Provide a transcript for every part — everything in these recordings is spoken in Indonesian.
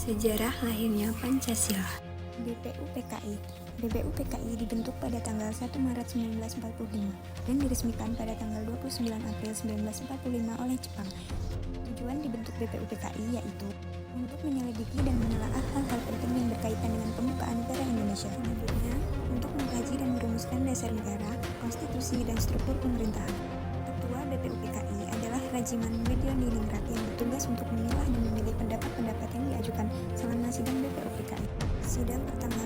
Sejarah lahirnya Pancasila. BPUPKI. BPUPKI dibentuk pada tanggal 1 Maret 1945 dan diresmikan pada tanggal 29 April 1945 oleh Jepang. Tujuan dibentuk BPUPKI yaitu untuk menyelidiki dan menelaah hal-hal penting yang berkaitan dengan pembukaan negara Indonesia. Selanjutnya, untuk mengkaji dan merumuskan dasar negara, konstitusi, dan struktur pemerintahan. Ketua BPUPKI adalah Rajiman Widioningrat yang bertugas untuk memilah dan memilih pendapat-pendapat yang diajukan selama sidang BPUPKI. Sidang pertama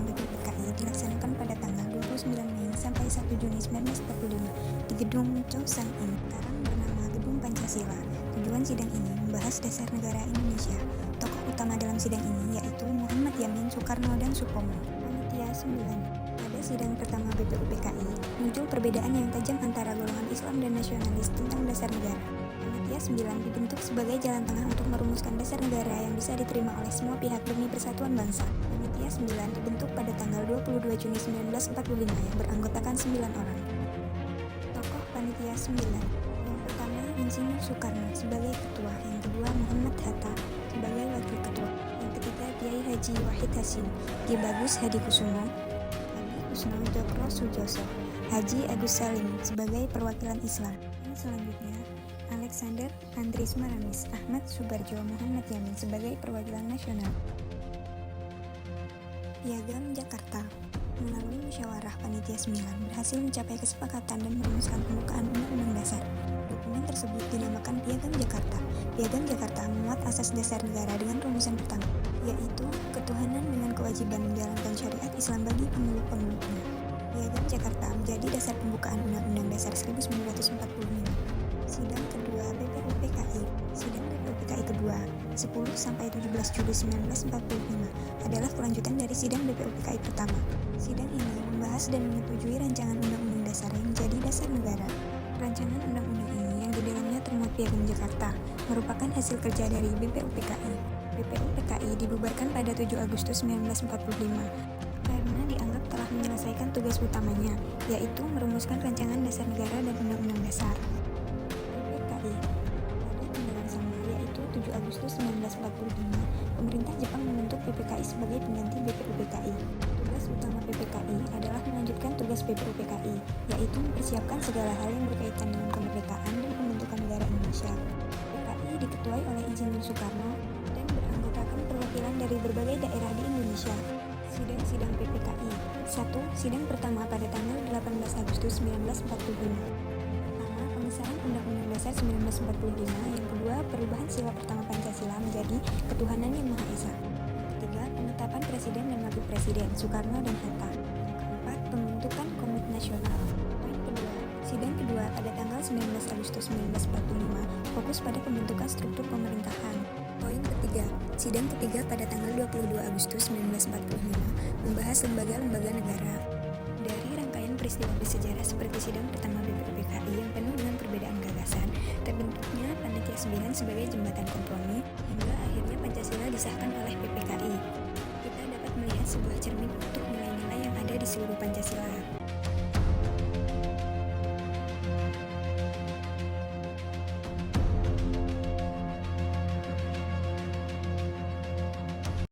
BPUPKI dilaksanakan pada tanggal 29 Mei sampai 1 Juni 1945 di Gedung Chongsang-in, sekarang bernama Gedung Pancasila. Tujuan sidang ini membahas dasar negara Indonesia. Tokoh utama dalam sidang ini yaitu Muhammad Yamin, Soekarno, dan Supomo. Panitia 9. Pada sidang pertama BPUPKI, muncul perbedaan yang tajam antara golongan Islam dan nasionalis tentang dasar negara. Panitia 9 dibentuk sebagai jalan tengah untuk merumuskan dasar negara yang bisa diterima oleh semua pihak demi persatuan bangsa. Panitia 9 dibentuk pada tanggal 22 Juni 1945 yang beranggotakan 9 orang. Tokoh Panitia 9. Yang pertama, Insinyur Soekarno sebagai ketua, yang kedua Muhammad Hatta sebagai wakil ketua, yang ketiga Kiai Haji Wahid Hasyim, Ki Bagus Hadikusumo, Kusno Djokro Sujoso, Haji Agus Salim sebagai perwakilan Islam. Dan selanjutnya, Alexander Andries Maramis, Ahmad Subarjo, Muhammad Yamin sebagai perwakilan nasional. Piagam Jakarta. Melalui musyawarah Panitia 9 berhasil mencapai kesepakatan dan merumuskan pembukaan Undang-Undang Dasar. Dokumen tersebut dinamakan Piagam Jakarta. Piagam Jakarta memuat asas dasar negara dengan rumusan pertama, yaitu ketuhanan dengan kewajiban menjalankan syariat Islam bagi pemeluk-pemeluknya. Piagam Jakarta menjadi dasar pembukaan Undang-Undang Dasar 1945. Sidang kedua BPUPKI. Sidang BPUPKI kedua 10-17 Juli 1945 adalah kelanjutan dari sidang BPUPKI pertama. Sidang ini membahas dan menyetujui rancangan Undang-Undang Dasar yang menjadi dasar negara. Rancangan undang-undang ini yang di dalamnya termuat Piagam Jakarta merupakan hasil kerja dari BPUPKI. BPUPKI dibubarkan pada 7 Agustus 1945 karena dianggap telah menyelesaikan tugas utamanya, yaitu merumuskan rancangan dasar negara dan undang-undang dasar. BPUPKI pada tanggal yang sama, yaitu 7 Agustus 1945, pemerintah Jepang membentuk PPKI sebagai pengganti BPUPKI. Tugas utama PPKI adalah melanjutkan tugas BPUPKI, yaitu mempersiapkan segala hal yang berkaitan dengan kemerdekaan dan pembentukan negara Indonesia. PPKI diketuai oleh Insinyur Soekarno dan beranggotakan perwakilan dari berbagai daerah di Indonesia. Sidang-sidang PPKI. 1. Sidang pertama pada tanggal 18 Agustus 1945. Pertama, pengesahan Undang-Undang Dasar 1945. Yang kedua, perubahan sila pertama Pancasila menjadi ketuhanan yang Maha Esa. Ketiga, penetapan Presiden dan Wakil Presiden Soekarno dan Hatta. Keempat, pembentukan Komite Nasional. Poin kedua, sidang kedua pada tanggal 19 Agustus 1945 fokus pada pembentukan struktur pemerintahan. Poin ketiga, sidang ketiga pada tanggal 22 Agustus 1945 membahas lembaga-lembaga negara. Dari rangkaian peristiwa bersejarah seperti sidang pertama BPUPKI yang penuh dengan perbedaan gagasan, terbentuknya Panitia 9 sebagai jembatan kompromi, hingga akhirnya Pancasila disahkan oleh PPKI. Kita dapat melihat sebuah cermin untuk nilai-nilai yang ada di seluruh Pancasila.